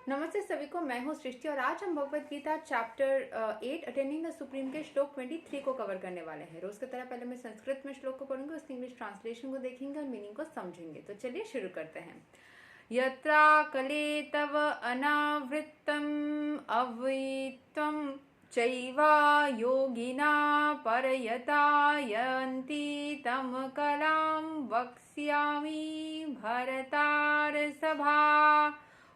नमस्ते सभी को, मैं हूँ सृष्टि और आज हम Bhagavad Gita chapter 8 attending the supreme के श्लोक 23 को कवर करने वाले हैं। रोज की तरह पहले मैं संस्कृत में श्लोक को पढ़ूंगी, उसकी इंग्लिश ट्रांसलेशन को देखेंगे और मीनिंग को समझेंगे। तो चलिए शुरू करते हैं। यत्रा कले तव अनावृत्तम अवैत्वम चैवा योगिना परयतायन्ति तम कलां वक्ष्यामि भरतार्षभा।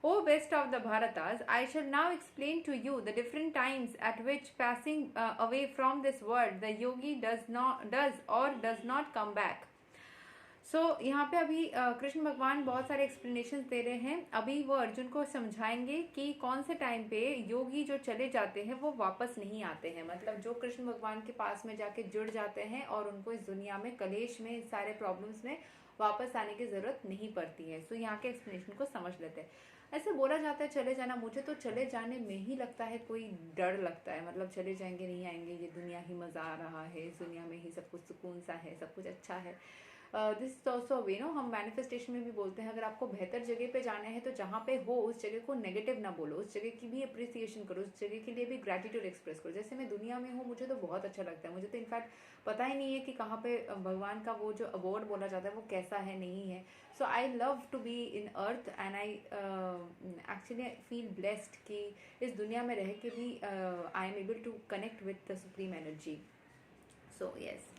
O best of the Bharatas, I shall now explain to you the different times at which passing away from this world the yogi does not come back. यहाँ पे अभी कृष्ण भगवान बहुत सारे एक्सप्लेनेशन दे रहे हैं। अभी वो अर्जुन को समझाएंगे कि कौन से टाइम पे योगी जो चले जाते हैं वो वापस नहीं आते हैं। मतलब जो कृष्ण भगवान के पास में जाके जुड़ जाते हैं और उनको इस दुनिया में कलेश में इस सारे प्रॉब्लम्स में वापस आने की जरूरत नहीं पड़ती है। यहाँ के एक्सप्लेनेशन को समझ लेते हैं। ऐसे बोला जाता है चले जाना, मुझे तो चले जाने में ही लगता है कोई डर लगता है। मतलब चले जाएंगे, नहीं आएंगे, ये दुनिया ही मज़ा आ रहा है, इस दुनिया में ही सब कुछ सुकून सा है, सब कुछ अच्छा है। This is also way no, हम मैनिफेस्टेशन में भी बोलते हैं अगर आपको बेहतर जगह पे जाना है तो जहाँ पे हो उस जगह को नेगेटिव ना बोलो, उस जगह की भी अप्रिसिएशन करो, उस जगह के लिए भी ग्रेटिट्यूड एक्सप्रेस करो। जैसे मैं दुनिया में हूँ, मुझे तो बहुत अच्छा लगता है। मुझे तो इनफैक्ट पता ही नहीं है कि कहाँ पे भगवान का वो जो अवार्ड बोला जाता है वो कैसा है, नहीं है। So I love to be in earth and I actually feel blessed कि इस दुनिया में रह के भी I am able to connect with the supreme energy. So yes,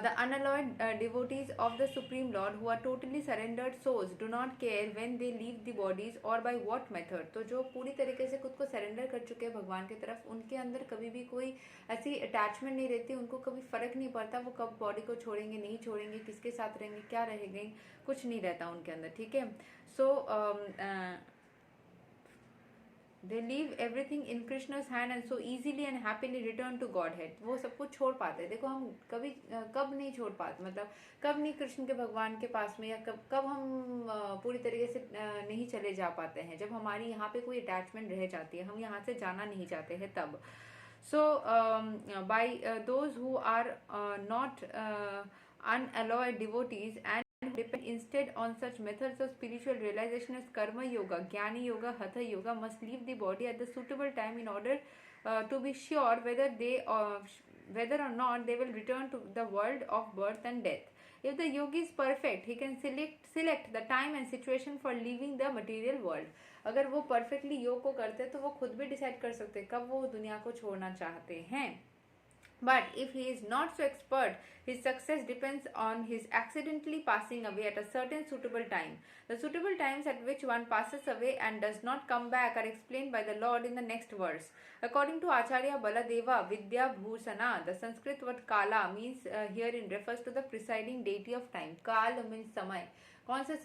the unalloyed devotees of the Supreme Lord who are totally surrendered souls do not care when they leave the bodies or by what method। तो जो पूरी तरीके से खुद को surrender कर चुके हैं भगवान की तरफ, उनके अंदर कभी भी कोई ऐसी अटैचमेंट नहीं रहती। उनको कभी फर्क नहीं पड़ता वो कब बॉडी को छोड़ेंगे, नहीं छोड़ेंगे, किसके साथ रहेंगे, क्या रहेंगे, कुछ नहीं रहता उनके अंदर। ठीक है। सो they leave everything in Krishna's hand and so easily and happily return to Godhead। वो सब कुछ छोड़ पाते हैं। देखो हम कब नहीं छोड़ पाते, मतलब कब नहीं कृष्ण के भगवान के पास में, या कब हम पूरी तरीके से नहीं चले जा पाते हैं, जब हमारी यहाँ पे कोई अटैचमेंट रह जाती है, हम यहाँ से जाना नहीं चाहते हैं तब। So by those who are not unalloyed devotees and depend instead on such methods of spiritual realization as karma yoga, jnani yoga, hatha yoga, must leave the body at the suitable time in order to be sure whether or not they will return to the world of birth and death. If the yogi is perfect, he can select the time and situation for leaving the material world। अगर वो perfectly योग को करते तो वो खुद भी decide कर सकते कब वो दुनिया को छोड़ना चाहते हैं। But if he is not so expert, his success depends on his accidentally passing away at a certain suitable time. The suitable times at which one passes away and does not come back are explained by the Lord in the next verse. According to Acharya Baladeva Vidya Bhusana, the Sanskrit word Kala means herein refers to the presiding deity of time. Kal means samay। कौन से